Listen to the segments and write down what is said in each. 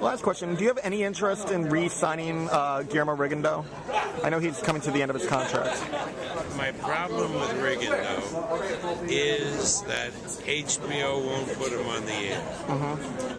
Last question. Do you have any interest in re-signing Guillermo Rigondeaux? I know he's coming to the end of his contract. My problem with Rigondeaux is that HBO won't put him on the air. Mm-hmm.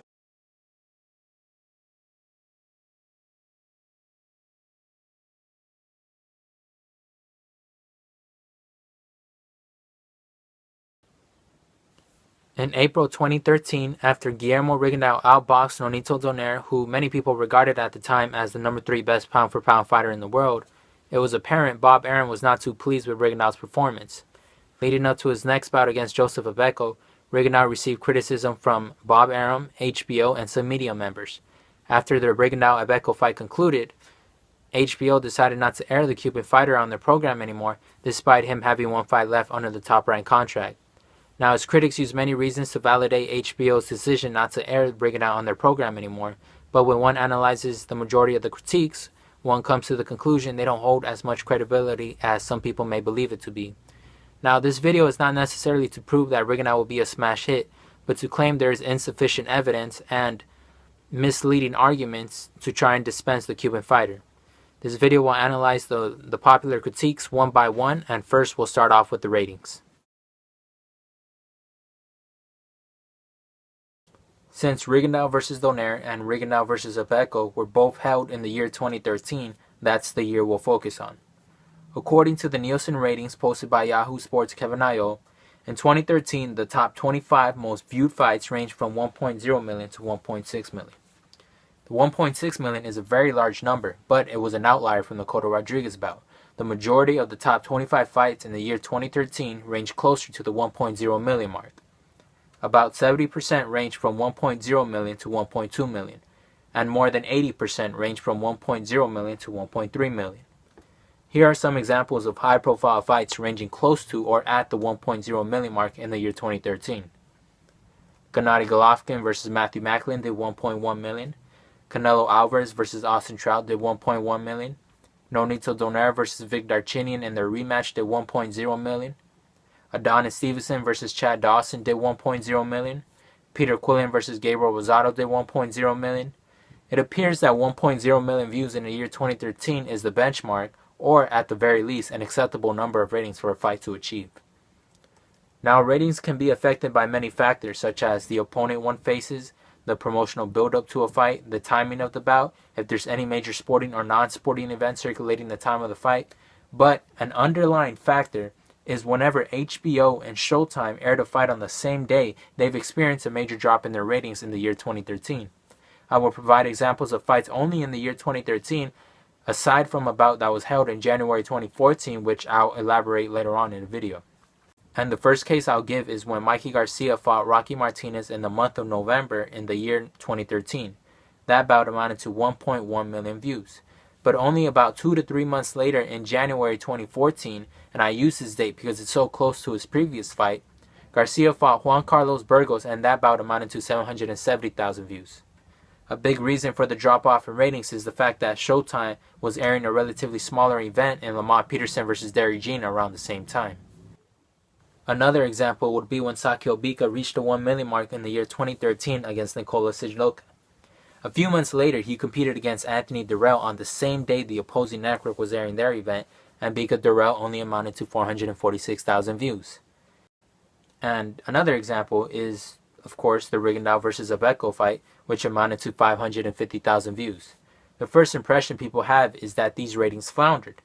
In April 2013, after Guillermo Rigondeaux outboxed Nonito Donaire, who many people regarded at the time as the number 3 best pound-for-pound fighter in the world, it was apparent Bob Arum was not too pleased with Rigondeaux's performance. Leading up to his next bout against Joseph Abeco, Rigondeaux received criticism from Bob Arum, HBO, and some media members. After the Rigondeaux-Abeco fight concluded, HBO decided not to air the Cuban fighter on their program anymore, despite him having one fight left under the top-ranked contract. Now, his critics use many reasons to validate HBO's decision not to air Rigondeaux on their program anymore, but when one analyzes the majority of the critiques, one comes to the conclusion they don't hold as much credibility as some people may believe it to be. Now, this video is not necessarily to prove that Rigondeaux will be a smash hit, but to claim there is insufficient evidence and misleading arguments to try and dispense the Cuban fighter. This video will analyze the popular critiques one by one, and first we'll start off with the ratings. Since Rigondeaux vs. Donaire and Rigondeaux vs. Abeco were both held in the year 2013, that's the year we'll focus on. According to the Nielsen ratings posted by Yahoo Sports' Kevin Io, in 2013 the top 25 most viewed fights ranged from 1.0 million to 1.6 million. The 1.6 million is a very large number, but it was an outlier from the Cotto Rodriguez bout. The majority of the top 25 fights in the year 2013 ranged closer to the 1.0 million mark. About 70% ranged from 1.0 million to 1.2 million, and more than 80% ranged from 1.0 million to 1.3 million. Here are some examples of high-profile fights ranging close to or at the 1.0 million mark in the year 2013. Gennady Golovkin vs. Matthew Macklin did 1.1 million. Canelo Alvarez vs. Austin Trout did 1.1 million. Nonito Donaire vs. Vic Darchinyan in their rematch did 1.0 million. Adonis Stevenson vs. Chad Dawson did 1.0 million. Peter Quillen vs. Gabriel Rosado did 1.0 million. It appears that 1.0 million views in the year 2013 is the benchmark, or at the very least an acceptable number of ratings for a fight to achieve. Now, ratings can be affected by many factors such as the opponent one faces, the promotional build-up to a fight, the timing of the bout, if there's any major sporting or non-sporting event circulating the time of the fight, but an underlying factor is whenever HBO and Showtime aired a fight on the same day, they've experienced a major drop in their ratings in the year 2013. I will provide examples of fights only in the year 2013, aside from a bout that was held in January 2014, which I'll elaborate later on in the video. And the first case I'll give is when Mikey Garcia fought Rocky Martinez in the month of November in the year 2013. That bout amounted to 1.1 million views. But only about 2 to 3 months later in January 2014, and I use this date because it's so close to his previous fight, Garcia fought Juan Carlos Burgos, and that bout amounted to 770,000 views. A big reason for the drop-off in ratings is the fact that Showtime was airing a relatively smaller event in Lamont Peterson vs. Derry Jean around the same time. Another example would be when Sakio Bika reached the 1 million mark in the year 2013 against Nikola Sigloka. A few months later, he competed against Anthony Durrell on the same day the opposing network was airing their event, and Bika Durrell only amounted to 446,000 views. And another example is, of course, the Rigondeaux vs. Abeco fight, which amounted to 550,000 views. The first impression people have is that these ratings floundered.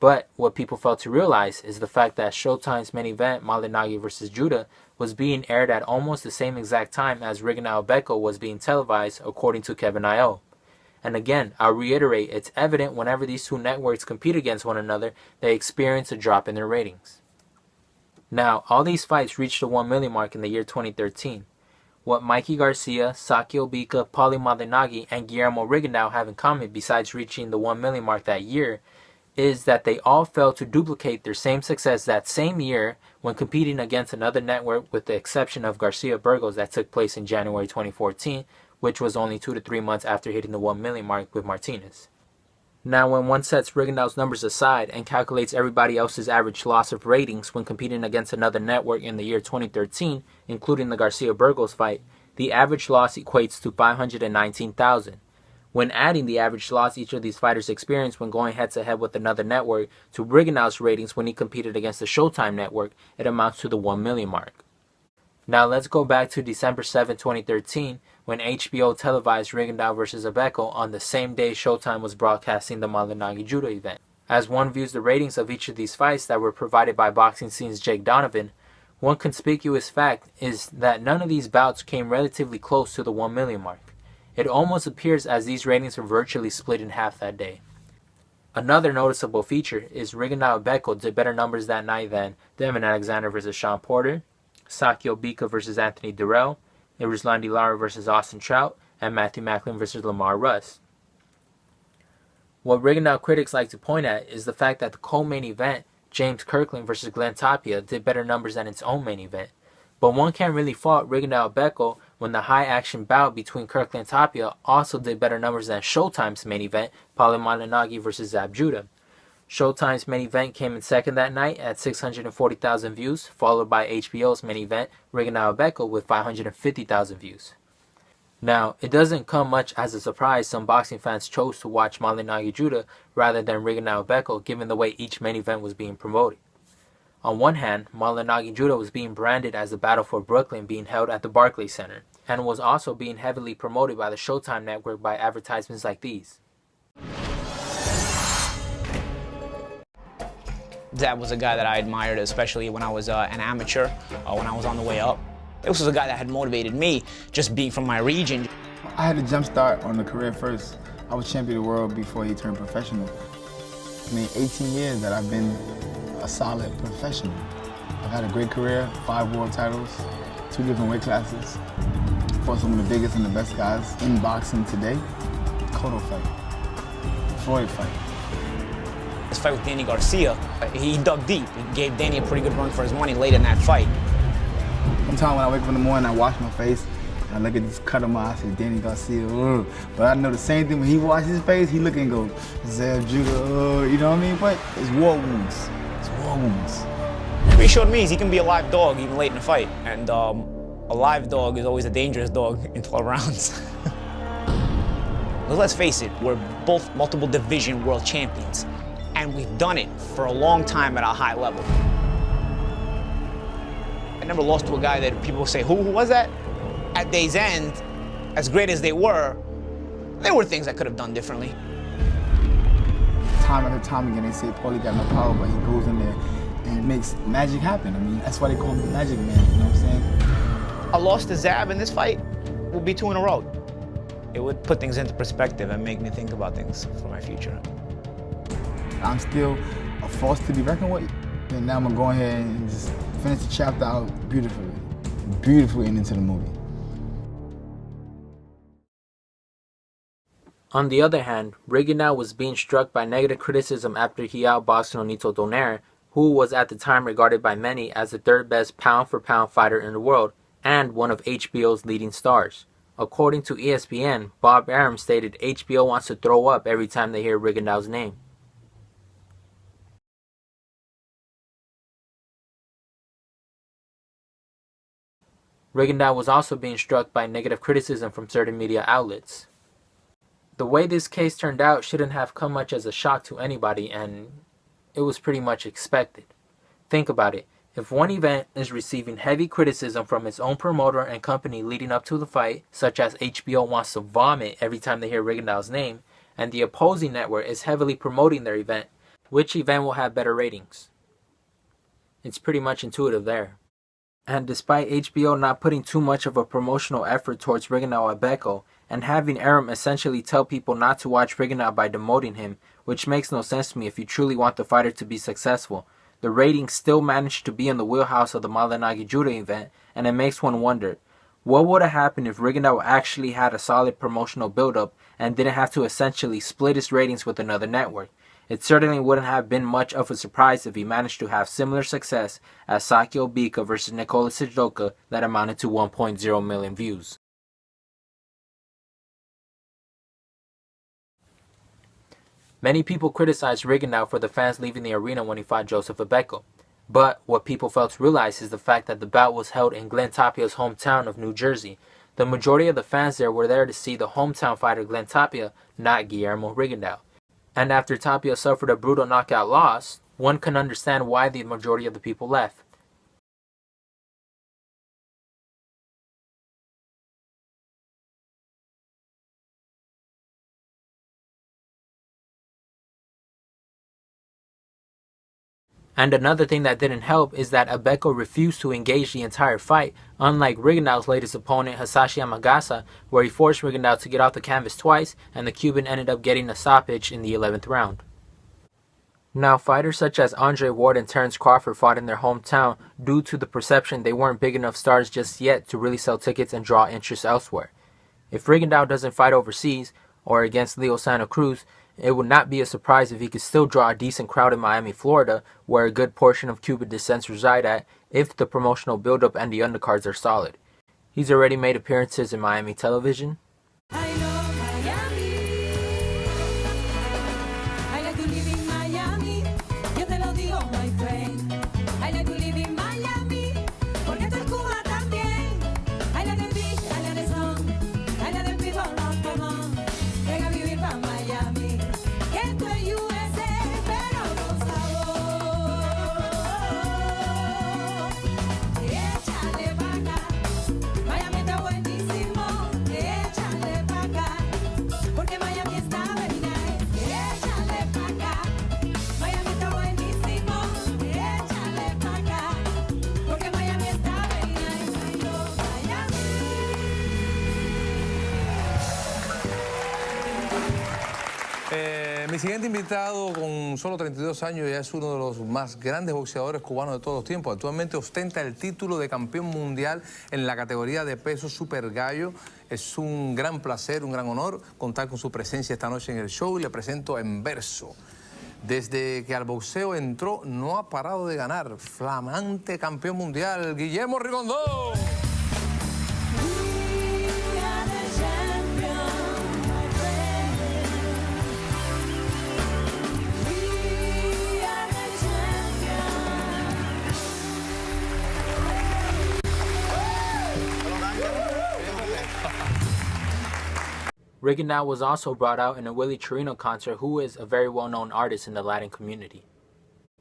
But what people fail to realize is the fact that Showtime's main event, Malignaggi vs. Judah, was being aired at almost the same exact time as Rigondeaux-Abeco was being televised, according to Kevin Io. And again, I'll reiterate, it's evident whenever these two networks compete against one another, they experience a drop in their ratings. Now, all these fights reached the 1 million mark in the year 2013. What Mikey Garcia, Sakio Bika, Paulie Malignaggi, and Guillermo Rigondeaux have in common besides reaching the 1 million mark that year is that they all failed to duplicate their same success that same year when competing against another network, with the exception of Garcia Burgos that took place in January 2014, which was only 2 to 3 months after hitting the 1 million mark with Martinez. Now, when one sets Rigondeaux's numbers aside and calculates everybody else's average loss of ratings when competing against another network in the year 2013, including the Garcia Burgos fight, the average loss equates to 519,000. When adding the average loss each of these fighters experienced when going head-to-head with another network to Rigondeaux's ratings when he competed against the Showtime network, it amounts to the 1 million mark. Now let's go back to December 7, 2013, when HBO televised Rigondeaux vs. Abeco on the same day Showtime was broadcasting the Malignaggi Judo event. As one views the ratings of each of these fights that were provided by Boxing Scene's Jake Donovan, one conspicuous fact is that none of these bouts came relatively close to the 1 million mark. It almost appears as these ratings were virtually split in half that day. Another noticeable feature is Rigondeaux Abeco did better numbers that night than Devin Alexander vs. Sean Porter, Sakio Bika vs. Anthony Durrell, Ruslan Lara vs. Austin Trout, and Matthew Macklin vs. Lamar Russ. What Rigondeaux critics like to point at is the fact that the co-main event, James Kirkland vs. Glenn Tapia, did better numbers than its own main event. But one can't really fault Rigondeaux Abeco when the high-action bout between Kirkland and Tapia also did better numbers than Showtime's main event, Paulo Malignaggi vs. Zab Judah. Showtime's main event came in second that night at 640,000 views, followed by HBO's main event, Rigondeaux Abeco, with 550,000 views. Now, it doesn't come much as a surprise some boxing fans chose to watch Malignaggi Judah rather than Rigondeaux Abeco, given the way each main event was being promoted. On one hand, Malignaggi Judo was being branded as the Battle for Brooklyn being held at the Barclays Center, and was also being heavily promoted by the Showtime network by advertisements like these. Zab was a guy that I admired, especially when I was an amateur, when I was on the way up. This was a guy that had motivated me, just being from my region. I had a jump start on the career first. I was champion of the world before he turned professional. 18 years that I've been a solid professional. I've had a great career, 5 world titles, 2 different weight classes, fought some of the biggest and the best guys in boxing today. Cotto fight, Floyd fight. This fight with Danny Garcia, he dug deep. He gave Danny a pretty good run for his money late in that fight. Sometimes when I wake up in the morning, I wash my face, I look at this cut on my eye, I say, Danny Garcia, ugh. But I know the same thing when he washes his face, he look and go, Zab Judah, you know what I mean? But it's war wounds. It's war wounds. What he showed me is he can be a live dog even late in the fight. And a live dog is always a dangerous dog in 12 rounds. But let's face it, we're both multiple division world champions. And we've done it for a long time at a high level. I never lost to a guy that people say, who was that? At day's end, as great as they were, there were things I could have done differently. Time after time again, they say Paulie got no power, but he goes in there and makes magic happen. I mean, that's why they call him the Magic Man, you know what I'm saying? A loss to Zab in this fight would be 2 in a row. It would put things into perspective and make me think about things for my future. I'm still a force to be reckoned with. And now I'm gonna go ahead and just finish the chapter out beautifully. Beautifully and into the movie. On the other hand, Rigondeaux was being struck by negative criticism after he outboxed Nonito Donaire, who was at the time regarded by many as the 3rd best pound-for-pound fighter in the world and one of HBO's leading stars. According to ESPN, Bob Arum stated HBO wants to throw up every time they hear Rigondeaux's name. Rigondeaux was also being struck by negative criticism from certain media outlets. The way this case turned out shouldn't have come much as a shock to anybody, and it was pretty much expected. Think about it. If one event is receiving heavy criticism from its own promoter and company leading up to the fight, such as HBO wants to vomit every time they hear Rigondeaux's name, and the opposing network is heavily promoting their event, which event will have better ratings? It's pretty much intuitive there. And despite HBO not putting too much of a promotional effort towards Rigondeaux Abeco, and having Arum essentially tell people not to watch Rigondeaux by demoting him, which makes no sense to me if you truly want the fighter to be successful, the ratings still managed to be in the wheelhouse of the Malignaggi Judo event, and it makes one wonder, what would have happened if Rigondeaux actually had a solid promotional build-up and didn't have to essentially split his ratings with another network? It certainly wouldn't have been much of a surprise if he managed to have similar success as Sakio Bika versus Nikola Sijoka that amounted to 1.0 million views. Many people criticized Rigondeaux for the fans leaving the arena when he fought Joseph Abeco. But what people failed to realize is the fact that the bout was held in Glenn Tapia's hometown of New Jersey, The majority of the fans there were there to see the hometown fighter Glenn Tapia, not Guillermo Rigondeaux. And after Tapia suffered a brutal knockout loss, one can understand why the majority of the people left. And another thing that didn't help is that Abeko refused to engage the entire fight, unlike Rigondeaux's latest opponent Hisashi Yamagasa, where he forced Rigondeaux to get off the canvas twice, and the Cuban ended up getting a stoppage in the 11th round. Now, fighters such as Andre Ward and Terence Crawford fought in their hometown due to the perception they weren't big enough stars just yet to really sell tickets and draw interest elsewhere. If Rigondeaux doesn't fight overseas, or against Leo Santa Cruz, it would not be a surprise if he could still draw a decent crowd in Miami, Florida, where a good portion of Cuban descents reside at, if the promotional build-up and the undercards are solid. He's already made appearances in Miami television. Mi siguiente invitado, con solo 32 años, ya es uno de los más grandes boxeadores cubanos de todos los tiempos. Actualmente ostenta el título de campeón mundial en la categoría de peso super gallo. Es un gran placer, un gran honor contar con su presencia esta noche en el show y le presento en verso. Desde que al boxeo entró, no ha parado de ganar. Flamante campeón mundial, Guillermo Rigondeaux. Rigondeaux was also brought out in a Willie Chirino concert, who is a very well-known artist in the Latin community.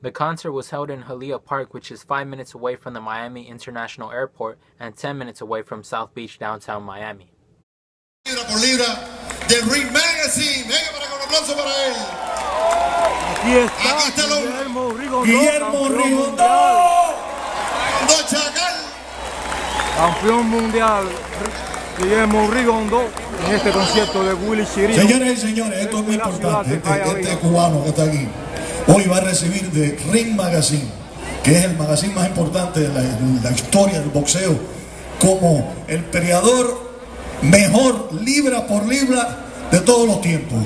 The concert was held in Hialeah Park, which is 5 minutes away from the Miami International Airport and 10 minutes away from South Beach, downtown Miami. Libra por libra del Ring Magazine. Venga para que un aplauso para él. Aquí está Guillermo Rigondeaux. Chacal. Campeón mundial Guillermo Rigondeaux en este concierto de Willie Chirino. Señoras y señores, esto es muy importante. Este cubano que está aquí hoy va a recibir de Ring Magazine, que es el magazine más importante de la historia del boxeo, como el peleador mejor libra por libra de todos los tiempos.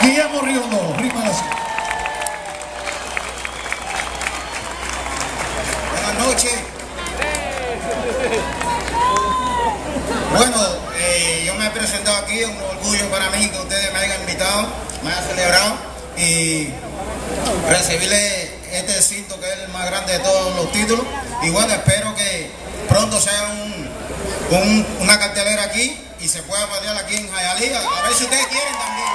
Guillermo Rigondeaux, Ring Magazine. Buenas noches. Bueno, yo me he presentado aquí, es un orgullo para mí que ustedes me hayan invitado, me hayan celebrado y recibirle este cinto que es el más grande de todos los títulos. Y bueno, espero que pronto sea una cartelera aquí y se pueda pelear aquí en Hialeah, a ver si ustedes quieren también.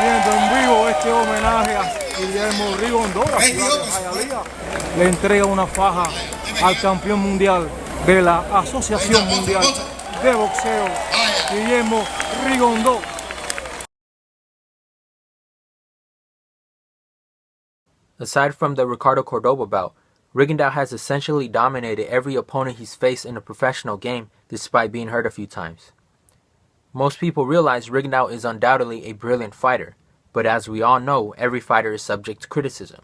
Viendo en vivo este homenaje a Guillermo Rigondeaux, la ciudad de Hialeah, le entrega una faja al campeón mundial de la Asociación Mundial de Boxeo, Guillermo Rigondeaux. Aside from the Ricardo Cordoba bout, Rigondeaux has essentially dominated every opponent he's faced in a professional game, despite being hurt a few times. Most people realize Rigondeaux is undoubtedly a brilliant fighter, but as we all know, every fighter is subject to criticism.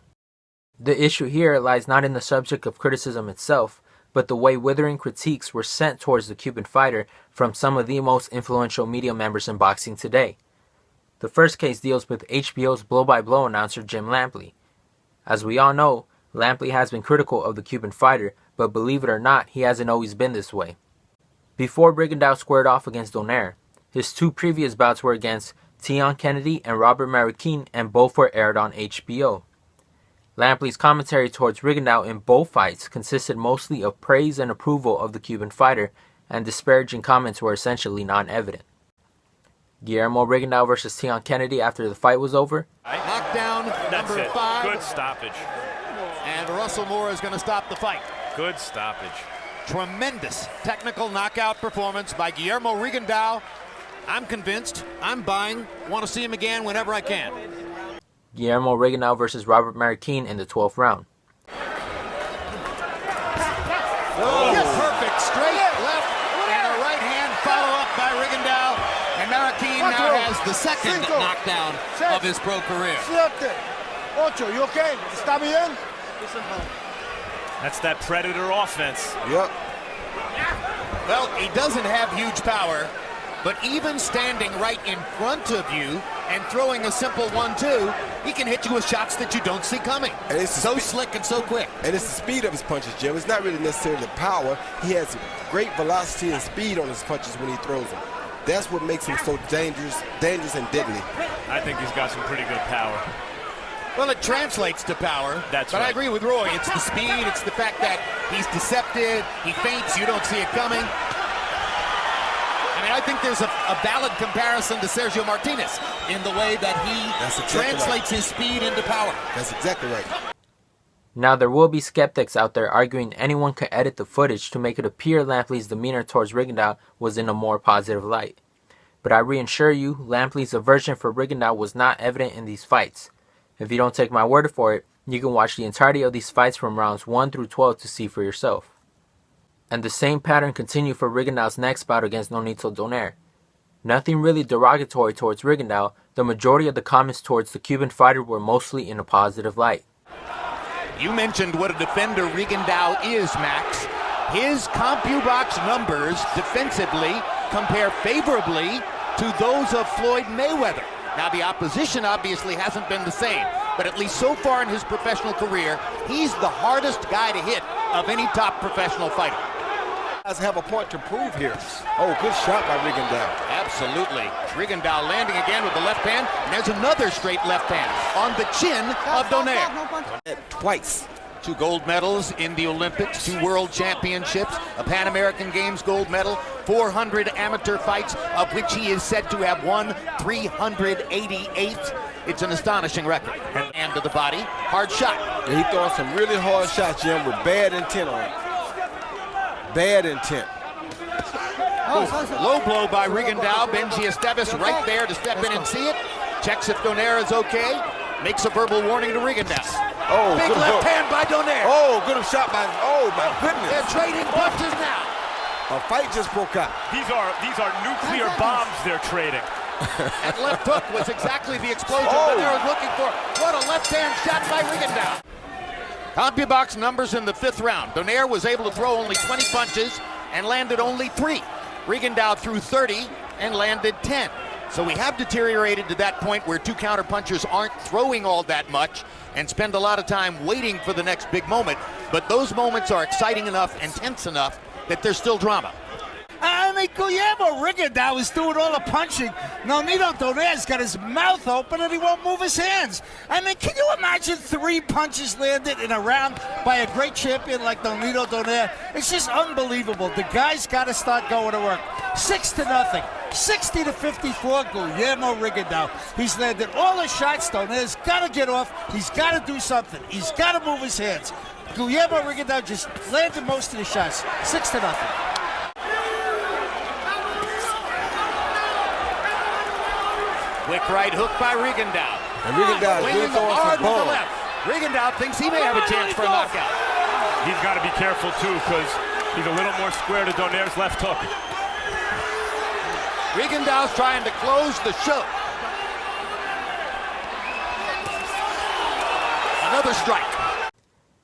The issue here lies not in the subject of criticism itself, but the way withering critiques were sent towards the Cuban fighter from some of the most influential media members in boxing today. The first case deals with HBO's blow-by-blow announcer Jim Lampley. As we all know, Lampley has been critical of the Cuban fighter, but believe it or not, he hasn't always been this way. Before Rigondeaux squared off against Donaire, his two previous bouts were against Tion Kennedy and Robert Marroquin, and both were aired on HBO. Lampley's commentary towards Rigondeaux in both fights consisted mostly of praise and approval of the Cuban fighter, and disparaging comments were essentially non-evident. Guillermo Rigondeaux versus Tion Kennedy after the fight was over. Knockdown number 5. Good stoppage. And Russell Moore is going to stop the fight. Good stoppage. Tremendous technical knockout performance by Guillermo Rigondeaux. I'm convinced. I'm buying. Want to see him again whenever I can. Guillermo Rigondeaux versus Robert Marroquin in the 12th round. Perfect straight left and a right hand follow up by Rigondeaux. And Marroquin now has the second knockdown of his pro career. Ocho, you okay? ¿Está bien? That's that Predator offense. Yep. Well, he doesn't have huge power, but even standing right in front of you and throwing a simple 1-2, he can hit you with shots that you don't see coming. And it's so slick and so quick. And it's the speed of his punches, Jim. It's not really necessarily the power. He has great velocity and speed on his punches when he throws them. That's what makes him so dangerous and deadly. I think he's got some pretty good power. Well, it translates to power. That's but right. I agree with Roy. It's the speed. It's the fact that he's deceptive. He feints. You don't see it coming. I mean, I think there's a valid comparison to Sergio Martinez in the way that he translates his speed into power. That's exactly right. Now, there will be skeptics out there arguing anyone could edit the footage to make it appear Lampley's demeanor towards Rigondeaux was in a more positive light. But I reassure you, Lampley's aversion for Rigondeaux was not evident in these fights. If you don't take my word for it, you can watch the entirety of these fights from rounds 1 through 12 to see for yourself. And the same pattern continued for Rigondeaux's next bout against Nonito Donaire. Nothing really derogatory towards Rigondeaux, the majority of the comments towards the Cuban fighter were mostly in a positive light. You mentioned what a defender Rigondeaux is, Max. His CompuBox numbers defensively compare favorably to those of Floyd Mayweather. Now, the opposition obviously hasn't been the same, but at least so far in his professional career, he's the hardest guy to hit of any top professional fighter. Guys have a point to prove here. Oh, good shot by Rigondeaux. Absolutely. Rigondeaux landing again with the left hand, and there's another straight left hand on the chin of Donaire. Twice. 2 gold medals in the Olympics, 2 world championships, a Pan American Games gold medal, 400 amateur fights, of which he is said to have won 388. It's an astonishing record. And to the body, hard shot. And he throwing some really hard shots, Jim, with bad intent on it. Bad intent. Low blow by Rigondeaux. Benji Esteves right there to step in and see it. Checks if Donaire is okay. Makes a verbal warning to Rigondeaux. Oh, big good left hook. hand by Donaire. Oh, good shot by, oh my goodness. They're trading punches now. A fight just broke out. These are nuclear bombs they're trading. That left hook was exactly the explosion Donaire was looking for. What a left hand shot by Rigondeaux. CompuBox numbers in the 5th round. Donaire was able to throw only 20 punches and landed only 3. Rigondeaux threw 30 and landed 10. So we have deteriorated to that point where 2 counterpunchers aren't throwing all that much and spend a lot of time waiting for the next big moment. But those moments are exciting enough and tense enough that there's still drama. I mean, Guillermo Rigondeaux is doing all the punching. Nonito Donaire's got his mouth open and he won't move his hands. I mean, can you imagine 3 punches landed in a round by a great champion like Nonito Donaire? It's just unbelievable. The guy's got to start going to work. 6-0. 60-54, Guillermo Rigondeaux. He's landed all the shots. Donaire's got to get off. He's got to do something. He's got to move his hands. Guillermo Rigondeaux just landed most of the shots. 6-0. Quick right hook by Rigondeaux. And Rigondeaux is really throwing some bombs. Rigondeaux thinks he may have a chance for a knockout. He's got to be careful too, because he's a little more square to Donaire's left hook. Rigondeaux's trying to close the show. Another strike.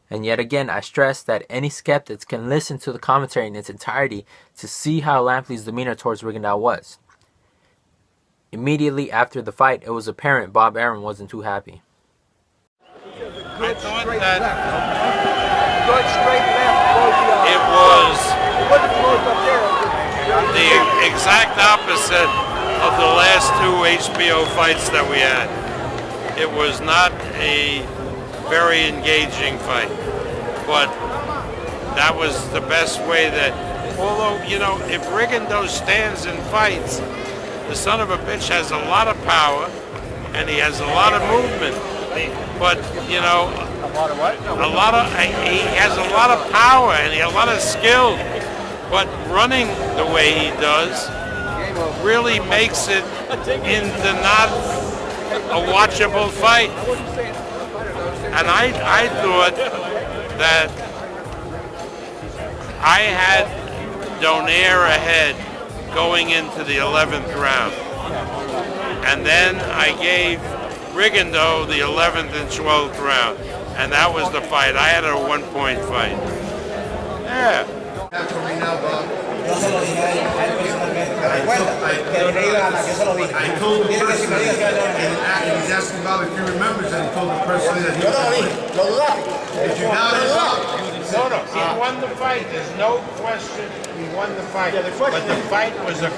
And yet again, I stress that any skeptics can listen to the commentary in its entirety to see how Lampley's demeanor towards Rigondeaux was. Immediately after the fight, it was apparent Bob Arum wasn't too happy. I thought that it was the exact opposite of the last 2 HBO fights that we had. It was not a very engaging fight, but that was the best way that although, you know, if Rigondeaux stands and fights, the son of a bitch has a lot of power and he has a lot of movement. But, you know, he has a lot of power and he has a lot of skill. But running the way he does really makes it into not a watchable fight. And I thought that I had Donaire ahead going into the 11th round. And then I gave Rigondeaux the 11th and 12th round. And that was the fight. I had a 1-point fight. Yeah. Yo se lo dije a él personalmente. ¿Te recuerdas? Que Donaire iba a ganar, yo se lo dije. Tiene que si me digas que He's asking about if he remembers that he told him personally that he yo no lo dije, lo dudaste. Did you doubt it? No, he won the fight. There's no question he won the fight. But the fight was a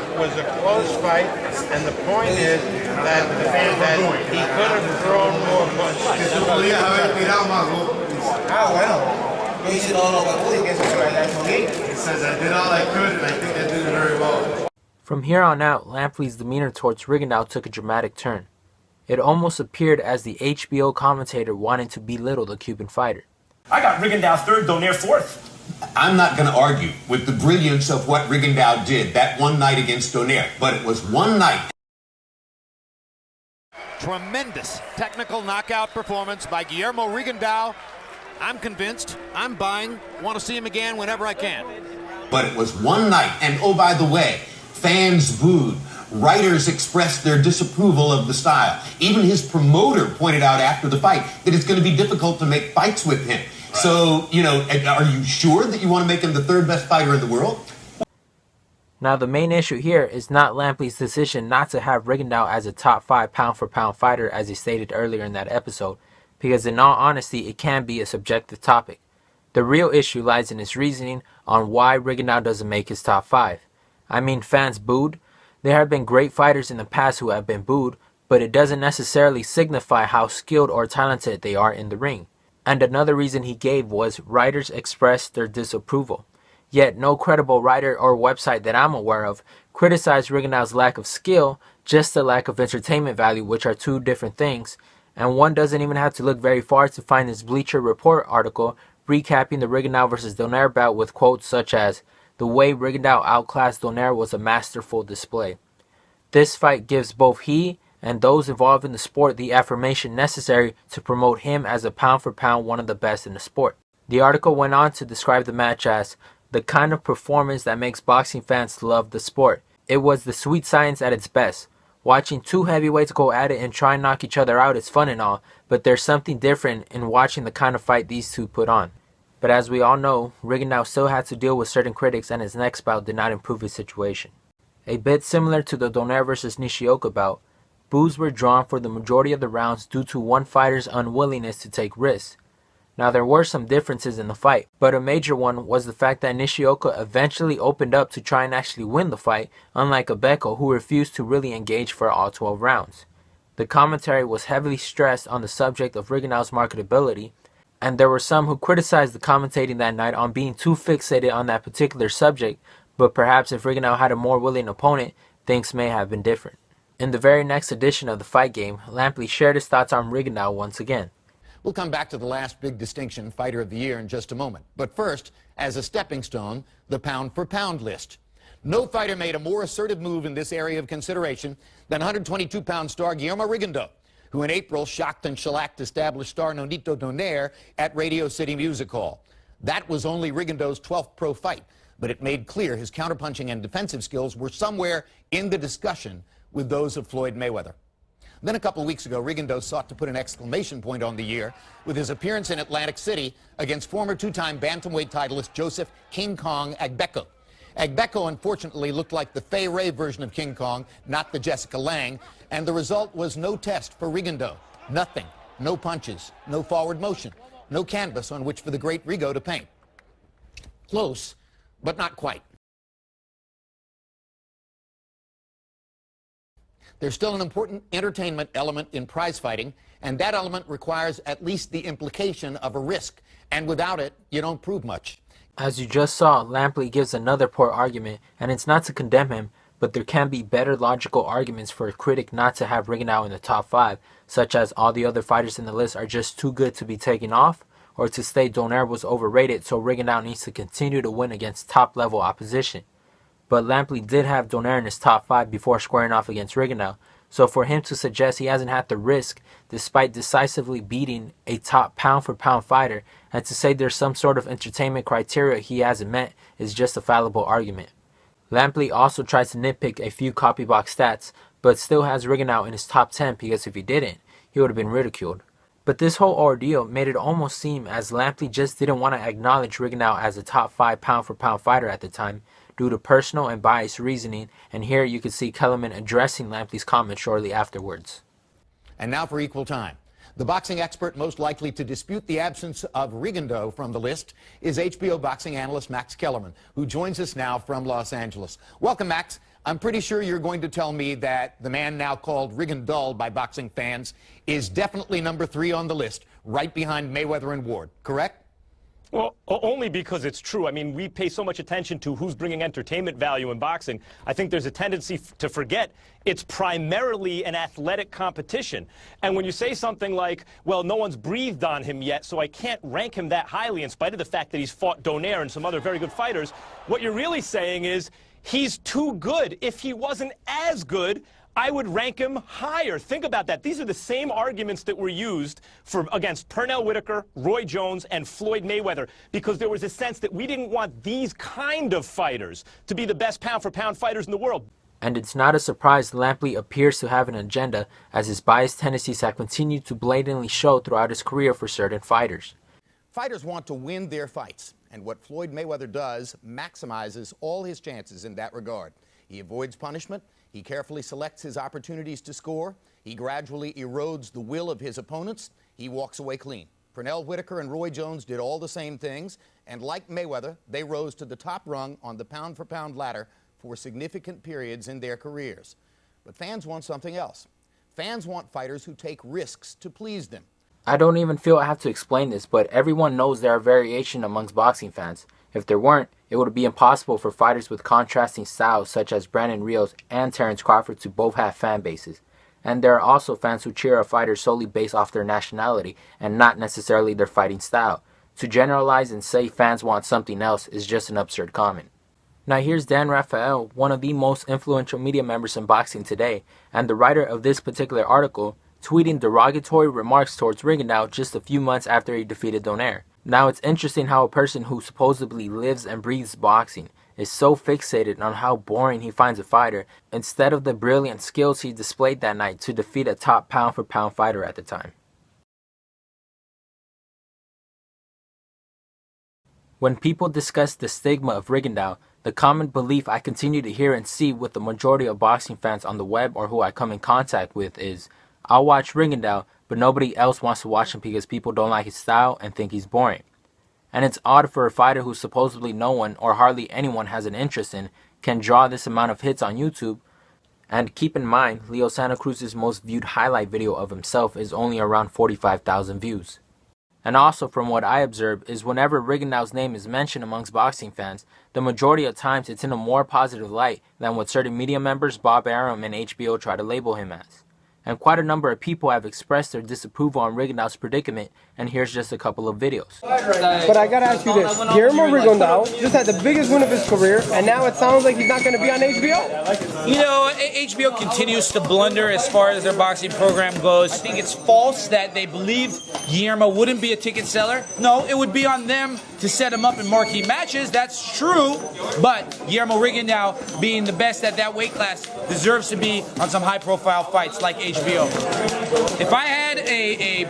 close fight, and the point is that he could have thrown more punches. Ah, bueno. Yo hice todo lo que pude y que eso se lo haya hecho bien. He says, I did all I could, and I think I did it very well. From here on out, Lampley's demeanor towards Rigondeaux took a dramatic turn. It almost appeared as the HBO commentator wanted to belittle the Cuban fighter. I got Rigondeaux third, Donaire fourth. I'm not going to argue with the brilliance of what Rigondeaux did that one night against Donaire, but it was one night. Tremendous technical knockout performance by Guillermo Rigondeaux. I'm convinced. I'm buying. Want to see him again whenever I can. But it was one night, and oh, by the way, fans booed. Writers expressed their disapproval of the style. Even his promoter pointed out after the fight that it's going to be difficult to make fights with him. Right. So, you know, are you sure that you want to make him the third best fighter in the world? Now, the main issue here is not Lampley's decision not to have Rigondeaux as a top 5 pound-for-pound fighter, as he stated earlier in that episode, because in all honesty, it can be a subjective topic. The real issue lies in his reasoning on why Rigondeaux doesn't make his top 5. I mean, fans booed. There have been great fighters in the past who have been booed, but it doesn't necessarily signify how skilled or talented they are in the ring. And another reason he gave was writers expressed their disapproval. Yet no credible writer or website that I'm aware of criticized Rigondeaux's lack of skill, just the lack of entertainment value, which are two different things. And one doesn't even have to look very far to find this Bleacher Report article recapping the Rigondeaux vs. Donaire bout with quotes such as, "The way Rigondeaux outclassed Donaire was a masterful display. This fight gives both he and those involved in the sport the affirmation necessary to promote him as a pound-for-pound one of the best in the sport." The article went on to describe the match as the kind of performance that makes boxing fans love the sport. It was the sweet science at its best. Watching two heavyweights go at it and try and knock each other out is fun and all, but there's something different in watching the kind of fight these two put on. But as we all know, Rigondeaux still had to deal with certain critics, and his next bout did not improve his situation. A bit similar to the Donaire vs. Nishioka bout, boos were drawn for the majority of the rounds due to one fighter's unwillingness to take risks. Now, there were some differences in the fight, but a major one was the fact that Nishioka eventually opened up to try and actually win the fight, unlike Abeko, who refused to really engage for all 12 rounds. The commentary was heavily stressed on the subject of Rigondeaux's marketability, and there were some who criticized the commentating that night on being too fixated on that particular subject, but perhaps if Rigondeaux had a more willing opponent, things may have been different. In the very next edition of the Fight Game, Lampley shared his thoughts on Rigondeaux once again. We'll come back to the last big distinction, Fighter of the Year, in just a moment. But first, as a stepping stone, the pound-for-pound list. No fighter made a more assertive move in this area of consideration than 122-pound star Guillermo Rigondeaux, who in April shocked and shellacked established star Nonito Donaire at Radio City Music Hall. That was only Rigondeaux's 12th pro fight, but it made clear his counterpunching and defensive skills were somewhere in the discussion with those of Floyd Mayweather. Then a couple of weeks ago, Rigondeaux sought to put an exclamation point on the year with his appearance in Atlantic City against former two-time bantamweight titleist Joseph King Kong Agbeko. Agbeko, unfortunately, looked like the Fay Ray version of King Kong, not the Jessica Lange, and the result was no test for Rigondeaux. Nothing. No punches. No forward motion. No canvas on which for the great Rigo to paint. Close, but not quite. There's still an important entertainment element in prize fighting, and that element requires at least the implication of a risk. And without it, you don't prove much. As you just saw, Lampley gives another poor argument, and it's not to condemn him, but there can be better logical arguments for a critic not to have Rigondeaux in the top 5, such as all the other fighters in the list are just too good to be taken off, or to state Donaire was overrated so Rigondeaux needs to continue to win against top-level opposition. But Lampley did have Donaire in his top 5 before squaring off against Rigondeaux, so for him to suggest he hasn't had the risk despite decisively beating a top pound-for-pound fighter, and to say there's some sort of entertainment criteria he hasn't met is just a fallible argument. Lampley also tries to nitpick a few copybox stats, but still has Rigondeaux in his top 10 because if he didn't, he would have been ridiculed. But this whole ordeal made it almost seem as Lampley just didn't want to acknowledge Rigondeaux as a top 5 pound-for-pound fighter at the time due to personal and biased reasoning, and here you can see Kellerman addressing Lampley's comment shortly afterwards. And now for equal time. The boxing expert most likely to dispute the absence of Rigondeaux from the list is HBO boxing analyst Max Kellerman, who joins us now from Los Angeles. Welcome, Max. I'm pretty sure you're going to tell me that the man now called Rigondeaux by boxing fans is definitely number 3 on the list, right behind Mayweather and Ward, correct? Well, only because it's true. I mean, we pay so much attention to who's bringing entertainment value in boxing. I think there's a tendency to forget it's primarily an athletic competition. And when you say something like, well, no one's breathed on him yet, so I can't rank him that highly in spite of the fact that he's fought Donaire and some other very good fighters, what you're really saying is he's too good. If he wasn't as good, I would rank him higher. Think about that. These are the same arguments that were used against Pernell Whitaker, Roy Jones, and Floyd Mayweather, because there was a sense that we didn't want these kind of fighters to be the best pound-for-pound fighters in the world. And it's not a surprise Lampley appears to have an agenda, as his biased tendencies have continued to blatantly show throughout his career for certain fighters. Fighters want to win their fights, and what Floyd Mayweather does maximizes all his chances in that regard. He avoids punishment. He carefully selects his opportunities to score. He gradually erodes the will of his opponents. He walks away clean. Pernell Whitaker and Roy Jones did all the same things, and like Mayweather, they rose to the top rung on the pound-for-pound ladder for significant periods in their careers. But fans want something else. Fans want fighters who take risks to please them. I don't even feel I have to explain this, but everyone knows there are variation amongst boxing fans. If there weren't, it would be impossible for fighters with contrasting styles such as Brandon Rios and Terence Crawford to both have fan bases. And there are also fans who cheer a fighter solely based off their nationality and not necessarily their fighting style. To generalize and say fans want something else is just an absurd comment. Now here's Dan Rafael, one of the most influential media members in boxing today, and the writer of this particular article, tweeting derogatory remarks towards Rigondeaux just a few months after he defeated Donaire. Now it's interesting how a person who supposedly lives and breathes boxing is so fixated on how boring he finds a fighter instead of the brilliant skills he displayed that night to defeat a top pound-for-pound fighter at the time. When people discuss the stigma of Rigondeaux, the common belief I continue to hear and see with the majority of boxing fans on the web or who I come in contact with is, I'll watch Rigondeaux, but nobody else wants to watch him because people don't like his style and think he's boring. And it's odd for a fighter who supposedly no one or hardly anyone has an interest in can draw this amount of hits on YouTube. And keep in mind, Leo Santa Cruz's most viewed highlight video of himself is only around 45,000 views. And also from what I observe is whenever Rigondeaux's name is mentioned amongst boxing fans, the majority of times it's in a more positive light than what certain media members, Bob Arum and HBO try to label him as. And quite a number of people have expressed their disapproval on Rigondeaux's predicament, and here's just a couple of videos. But I gotta ask you this, Guillermo Rigondeaux just had the biggest win of his career, and now it sounds like he's not gonna be on HBO? You know, HBO continues to blunder as far as their boxing program goes. I think it's false that they believe Guillermo wouldn't be a ticket seller. No, it would be on them to set him up in marquee matches, that's true, but Guillermo Rigondeaux, being the best at that weight class, deserves to be on some high-profile fights like HBO. If I had a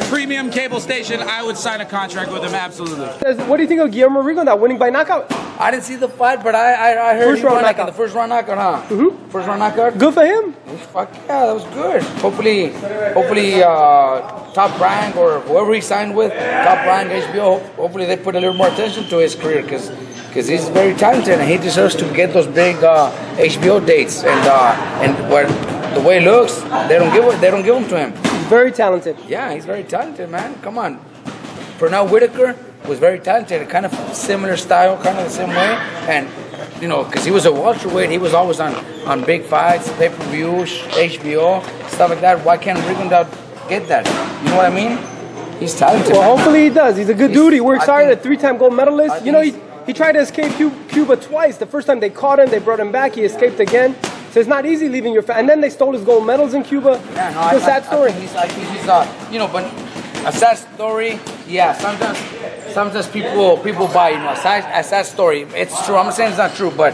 premium cable station, I would sign a contract with him, absolutely. What do you think of Guillermo Rigondeaux winning by knockout? I didn't see the fight, but I heard he won like in the first round knockout, huh? Mm-hmm. First round knockout. Good for him. Fuck yeah, that was good. Hopefully, Top Rank or whoever he signed with, Top Rank, HBO, hopefully they put a little more attention to his career because he's very talented and he deserves to get those big HBO dates. And what the way it looks, they don't give them to him. He's very talented. Yeah, he's very talented, man. Come on. Pernell Whitaker, was very talented, kind of similar style, kind of the same way. And, you know, because he was a welterweight, he was always on big fights, pay-per-view, HBO, stuff like that. Why can't Rigondeaux get that? You know what I mean? He's talented. Well, hopefully he does. He's a good dude. He works hard, a 3-time gold medalist. You know, he tried to escape Cuba twice. The first time they caught him, they brought him back. He escaped again. So it's not easy leaving your and then they stole his gold medals in Cuba. Yeah, no, it's a sad story. I think he's you know, but a sad story. Yeah, sometimes people buy, you know, a sad story. It's true. I'm not saying it's not true, but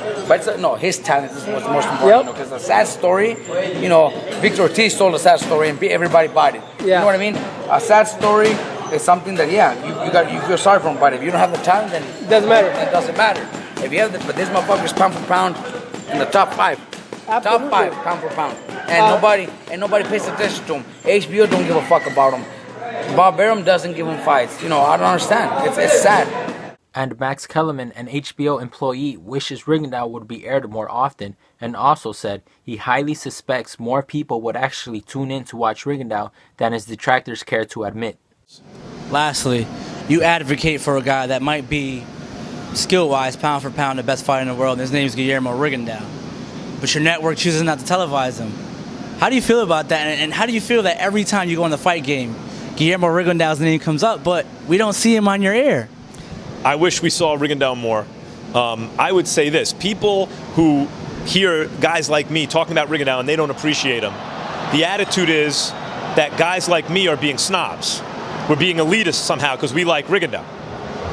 no, his talent is what's most important. You know, because a sad story, you know, Victor Ortiz told a sad story and everybody bought it. Yeah. You know what I mean? A sad story is something that you feel sorry for him, but if you don't have the talent, then it doesn't matter. It doesn't matter. If you have but this motherfucker's pound for pound in the top 5. Absolutely. Top 5 pound for pound, and nobody pays attention to him. HBO don't give a fuck about him. Bob Arum doesn't give him fights. You know, I don't understand. It's sad. And Max Kellerman, an HBO employee, wishes Rigondeaux would be aired more often, and also said he highly suspects more people would actually tune in to watch Rigondeaux than his detractors care to admit. Lastly, you advocate for a guy that might be skill-wise, pound for pound, the best fighter in the world. His name is Guillermo Rigondeaux. But your network chooses not to televise him. How do you feel about that? And how do you feel that every time you go in the fight game, Guillermo Rigondeaux's name comes up, but we don't see him on your air? I wish we saw Rigondeaux more. I would say this. People who hear guys like me talking about Rigondeaux and they don't appreciate him, the attitude is that guys like me are being snobs. We're being elitist somehow because we like Rigondeaux.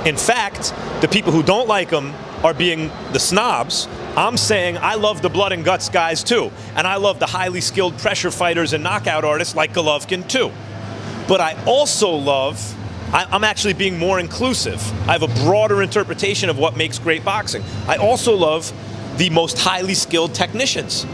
In fact, the people who don't like him are being the snobs. I'm saying I love the blood and guts guys too, and I love the highly skilled pressure fighters and knockout artists like Golovkin too. But I also love, I'm actually being more inclusive. I have a broader interpretation of what makes great boxing. I also love the most highly skilled technicians,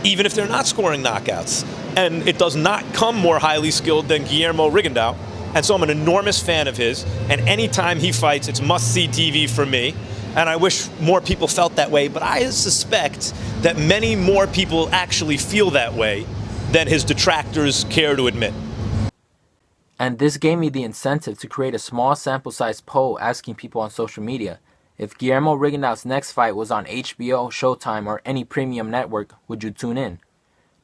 even if they're not scoring knockouts. And it does not come more highly skilled than Guillermo Rigondeaux. And so I'm an enormous fan of his, and anytime he fights, it's must-see TV for me. And I wish more people felt that way, but I suspect that many more people actually feel that way than his detractors care to admit. And this gave me the incentive to create a small sample-sized poll asking people on social media, if Guillermo Rigondeaux's next fight was on HBO, Showtime, or any premium network, would you tune in?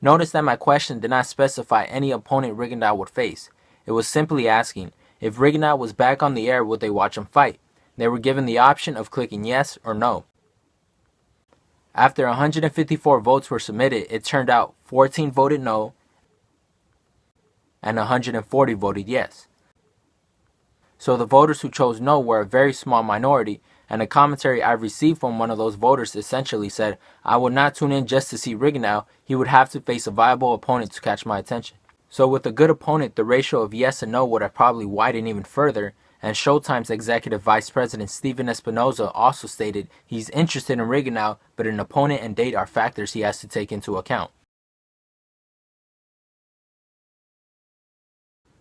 Notice that my question did not specify any opponent Rigondeaux would face. It was simply asking, if Rigondeaux was back on the air, would they watch him fight? They were given the option of clicking yes or no. After 154 votes were submitted, it turned out 14 voted no and 140 voted yes. So the voters who chose no were a very small minority, and a commentary I received from one of those voters essentially said, I would not tune in just to see Rigondeaux, he would have to face a viable opponent to catch my attention. So with a good opponent, the ratio of yes and no would have probably widened even further, and Showtime's executive vice president Steven Espinoza also stated he's interested in Rigondeaux, but an opponent and date are factors he has to take into account.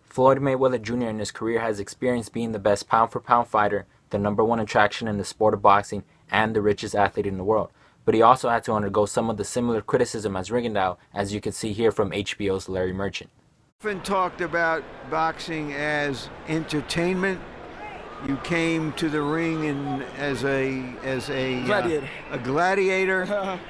Floyd Mayweather Jr. in his career has experienced being the best pound-for-pound fighter, the #1 attraction in the sport of boxing, and the richest athlete in the world. But he also had to undergo some of the similar criticism as Rigondeaux, as you can see here from HBO's Larry Merchant. Often talked about boxing as entertainment. You came to the ring as a gladiator. A gladiator.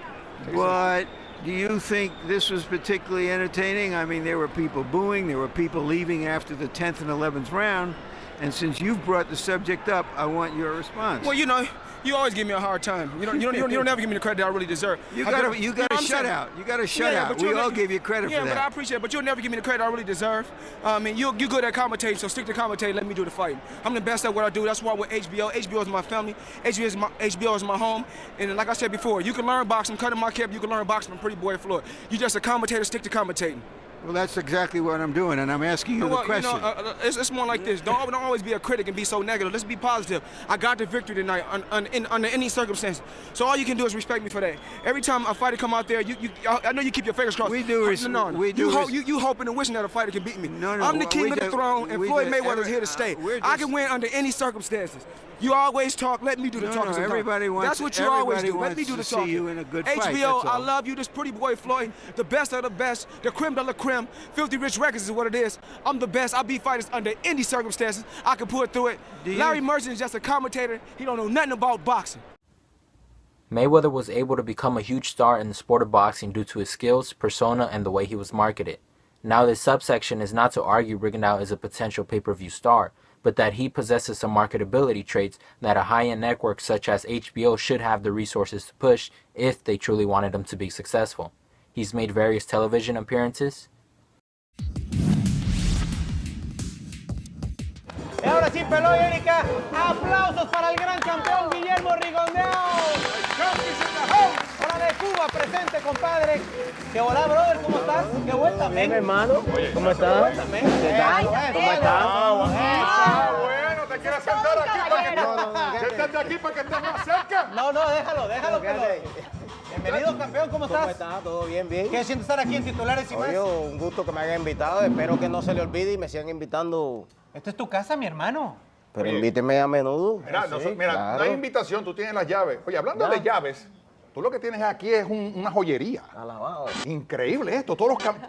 But do you think this was particularly entertaining? I mean, there were people booing, there were people leaving after the 10th and 11th round. And since you've brought the subject up, I want your response. Well, you know, you always give me a hard time. You don't ever give me the credit that I really deserve. You got a shutout. You got a shutout. We all gave you credit for that. Yeah, but I appreciate it. But you'll never give me the credit I really deserve. I mean, you're good at commentating, so stick to commentating. Let me do the fighting. I'm the best at what I do. That's why with HBO. HBO is my family. HBO is my home. And like I said before, you can learn boxing. Cutting my cap, you can learn boxing from Pretty Boy Floyd. You just a commentator. Stick to commentating. Well, that's exactly what I'm doing, and I'm asking you the question. You know, it's more like this. Don't always be a critic and be so negative. Let's be positive. I got the victory tonight under any circumstance. So all you can do is respect me for that. Every time a fighter come out there, I know you keep your fingers crossed. We do. You hoping and wishing that a fighter can beat me. No, I'm the king of the throne, and Floyd Mayweather is here to stay. I can win under any circumstances. You always talk. Let me do the talking. No, everybody wants. That's what you always do. Let me do the talking. See you in a good HBO, fight, I love you. This Pretty Boy Floyd, the best of the best, the creme de la creme. creme. Filthy Rich Records is what it is. I'm the best. I beat fighters under any circumstances. I can pull through it. Larry Merchant is just a commentator. He don't know nothing about boxing. Mayweather was able to become a huge star in the sport of boxing due to his skills, persona, and the way he was marketed. Now this subsection is not to argue Rigondeaux is a potential pay-per-view star, but that he possesses some marketability traits that a high-end network such as HBO should have the resources to push if they truly wanted him to be successful. He's made various television appearances. Y ahora sí, peló y Erika, aplausos para el gran campeón Guillermo Rigondeaux. Hola de Cuba, presente, compadre. ¿Qué hola, brother? ¿Cómo estás? ¿Qué vuelta, men? hermano, ¿cómo estás? ¿Qué tal? ¿Cómo estás? Bueno, ¿te quieres sentar aquí para que siéntate aquí para que estés más cerca? No, déjalo, peló. Bienvenido, campeón, ¿cómo estás? ¿Cómo estás? ¿Todo bien, bien? ¿Qué siente estar aquí en Titulares y más? Oye, un gusto que me hayan invitado, espero que no se le olvide y me sigan invitando. Esta es tu casa, mi hermano. Pero invíteme a menudo. Mira, no hay invitación, tú tienes las llaves. Oye, hablando de llaves, tú lo que tienes aquí es una joyería. Alabado. Increíble esto.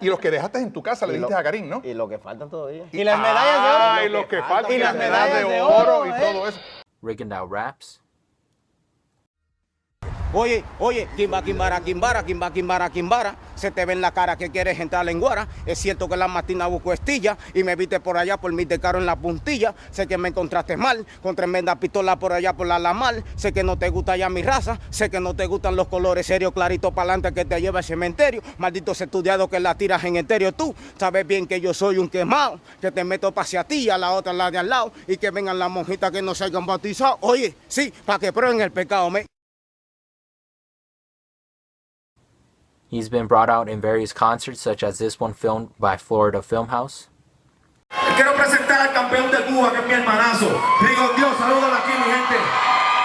Y los que dejaste en tu casa le diste a Karim, ¿no? Y los que faltan todavía. Y las medallas de oro. Y los que faltan. Y las medallas de oro y todo eso. Rigondeaux raps. Oye, quimbara, se te ve en la cara que quieres entrar en guara. Es cierto que la matina busco estilla y me viste por allá por mi decaro en la puntilla. Sé que me encontraste mal, con tremenda pistola por allá por la Lamar. Sé que no te gusta ya mi raza, sé que no te gustan los colores serios, clarito para adelante que te lleva al cementerio. Malditos estudiados que la tiras en estéreo. Tú sabes bien que yo soy un quemado, que te meto hacia ti, a la otra la de al lado, y que vengan las monjitas que no se hayan bautizado. Oye, sí, para que prueben el pecado, me. He's been brought out in various concerts, such as this one filmed by Florida Film House. Quiero presentar al campeón de Cuba, que es mi hermanazo. Rigondeaux, salúdalo aquí, mi gente.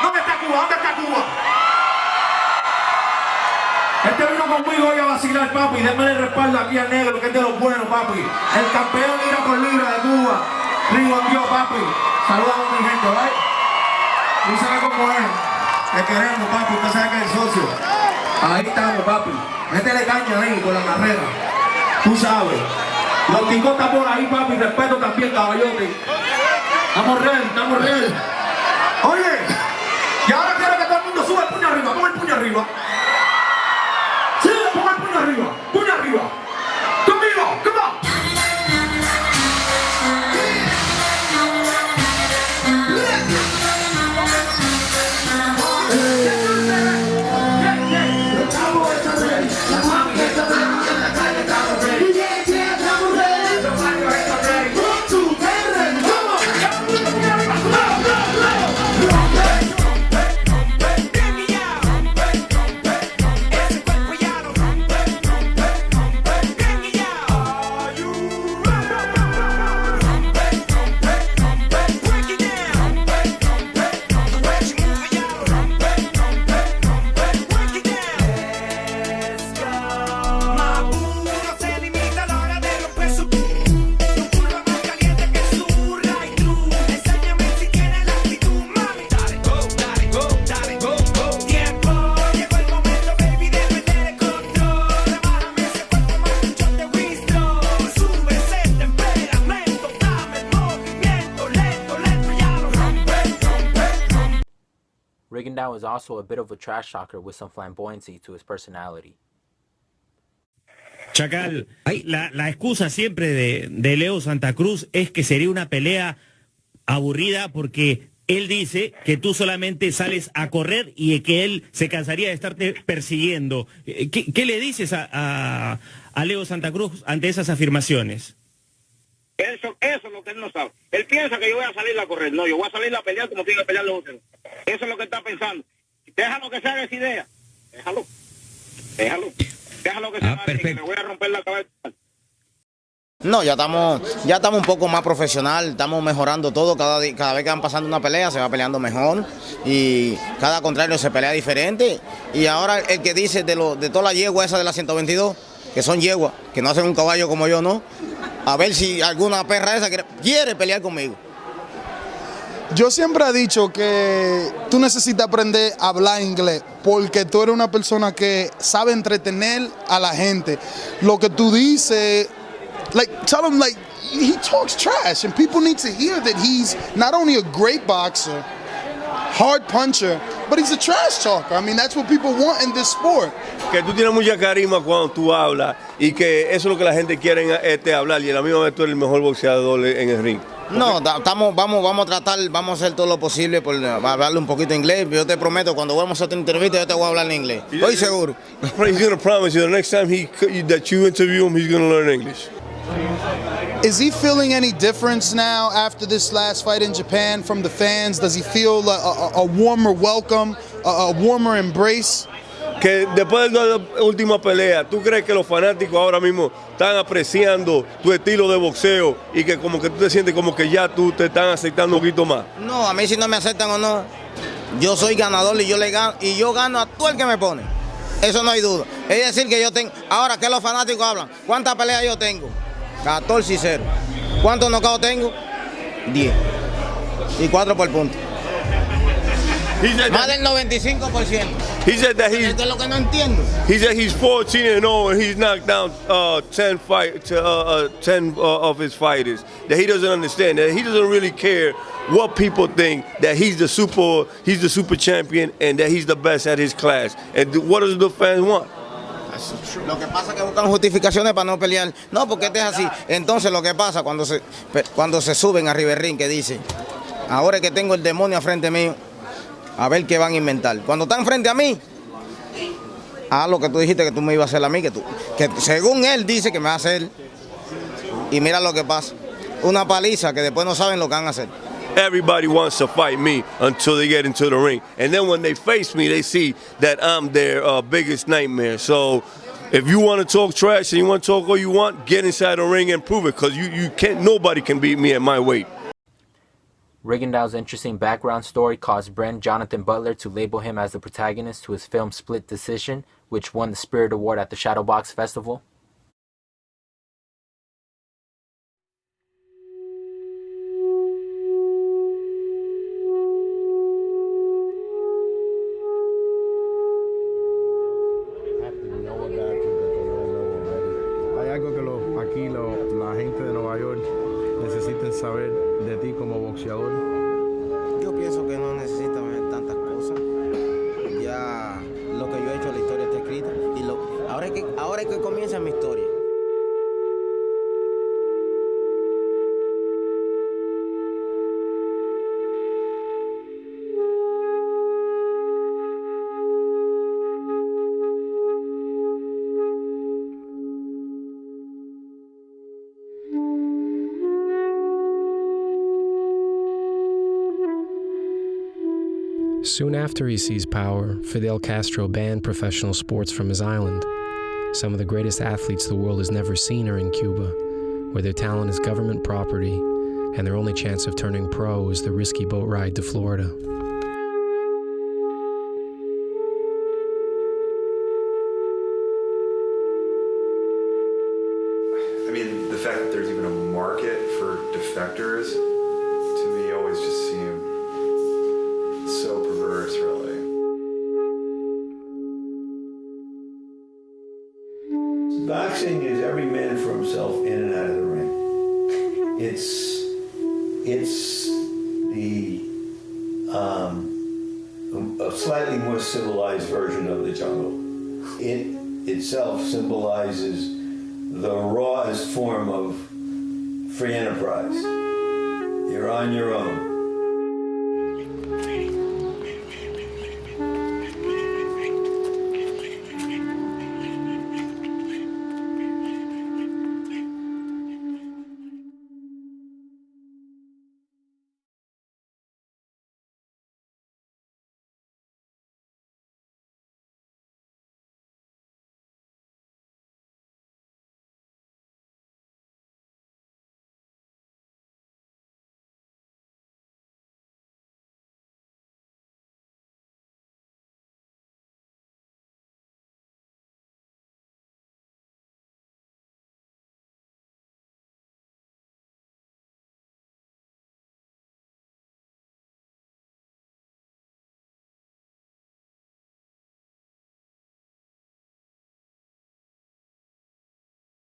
¿Dónde está Cuba? ¿Dónde está Cuba? Este vino conmigo hoy a vacilar, papi. Denme el respaldo aquí al negro, que es de los buenos, papi. El campeón libra por libra de Cuba. Rigondeaux, papi. Saludamos, mi gente, ¿vale? Tú sabes cómo es. Te queremos, papi. Usted sabe que es el socio. Ahí estamos, papi. Métele caña ahí con la carrera. Tú sabes. Los ticos están por ahí, papi. Respeto también, caballote. Estamos ready. Oye, y ahora quiero que todo el mundo suba el puño arriba. Pon el puño arriba. Sí, pon el puño arriba. Puño arriba. Conmigo, come on. Rigondeaux is also a bit of a trash talker with some flamboyancy to his personality. Chacal, la excusa siempre de Leo Santa Cruz es que sería una pelea aburrida porque él dice que tú solamente sales a correr y que él se cansaría de estarte persiguiendo. ¿Qué le dices a Leo Santa Cruz ante esas afirmaciones? Eso es lo que él no sabe. Él piensa que yo voy a salir a correr. No, yo voy a salir a pelear como tiene que pelear los otros. Eso es lo que está pensando. Déjalo que se haga esa idea. Déjalo que se haga, que le voy a romper la cabeza. No, ya estamos un poco más profesional, estamos mejorando todo, cada vez que van pasando una pelea se va peleando mejor y cada contrario se pelea diferente. Y ahora el que dice de toda la yegua esa de la 122, que son yeguas, que no hacen un caballo como yo, ¿no? A ver si alguna perra esa quiere pelear conmigo. Yo siempre he dicho que tú necesitas aprender a hablar inglés porque tú eres una persona que sabe entretener a la gente. Lo que tú dices like, tell him, like, he talks trash, and people need to hear that he's not only a great boxer, hard puncher, but he's a trash talker. I mean, that's what people want in this sport. Que tú tienes mucha carisma cuando tú hablas y que eso es lo que la gente quiere hablar y a la misma vez tú eres el mejor boxeador en el ring. No, vamos a tratar, vamos a hacer todo lo posible por hablarle un poquito inglés. Yo te prometo, cuando vamos a otra entrevista, yo te voy a hablar en inglés. Estoy seguro. He's going to promise you the next time that you interview him, he's going to learn English. Is he feeling any difference now after this last fight in Japan from the fans? Does he feel a warmer welcome, a warmer embrace? Que después de la última pelea, ¿tú crees que los fanáticos ahora mismo están apreciando tu estilo de boxeo y que como que tú te sientes como que ya tú te están aceptando un poquito más? No, a mí si no me aceptan o no, yo soy ganador y yo gano a todo el que me pone. Eso no hay duda. Es decir que yo tengo, ahora que los fanáticos hablan, ¿cuántas peleas yo tengo? 14-0. ¿Cuántos knockouts tengo? 10. Y 4 por punto. Más del 95%. He said that Esto es lo que no entiendo. He said he's 14-0 and he's knocked down 10 of his fighters. That he doesn't understand. That he doesn't really care what people think. That he's the super champion and that he's the best at his class. And what does the fans want? Lo que pasa es que buscan justificaciones para no pelear. No, porque este es así. Entonces lo que pasa cuando se suben arriba del ring, que dicen, ahora que tengo el demonio a frente mío, a ver qué van a inventar. Cuando están frente a mí, haz lo que tú dijiste que tú me ibas a hacer a mí, que según él dice que me va a hacer. Y mira lo que pasa. Una paliza que después no saben lo que van a hacer. Everybody wants to fight me until they get into the ring. And then when they face me, they see that I'm their biggest nightmare. So if you want to talk trash and you want to talk all you want, get inside the ring and prove it, because you can't, nobody can beat me at my weight. Rigondeaux's interesting background story caused Brent Jonathan Butler to label him as the protagonist to his film Split Decision, which won the Spirit Award at the Shadowbox Festival. Hay algo que la gente de Nueva York necesitan saber de ti como boxeador. Yo pienso que no necesita ver tantas cosas. Ya lo que yo he hecho, la historia está escrita. Y ahora es que comienza mi historia. Soon after he seized power, Fidel Castro banned professional sports from his island. Some of the greatest athletes the world has never seen are in Cuba, where their talent is government property, and their only chance of turning pro is the risky boat ride to Florida. I mean, the fact that there's even a market for defectors, to me, always just seemed so perverse, really. Boxing is every man for himself in and out of the ring. It's a slightly more civilized version of the jungle. It itself symbolizes the rawest form of free enterprise. You're on your own.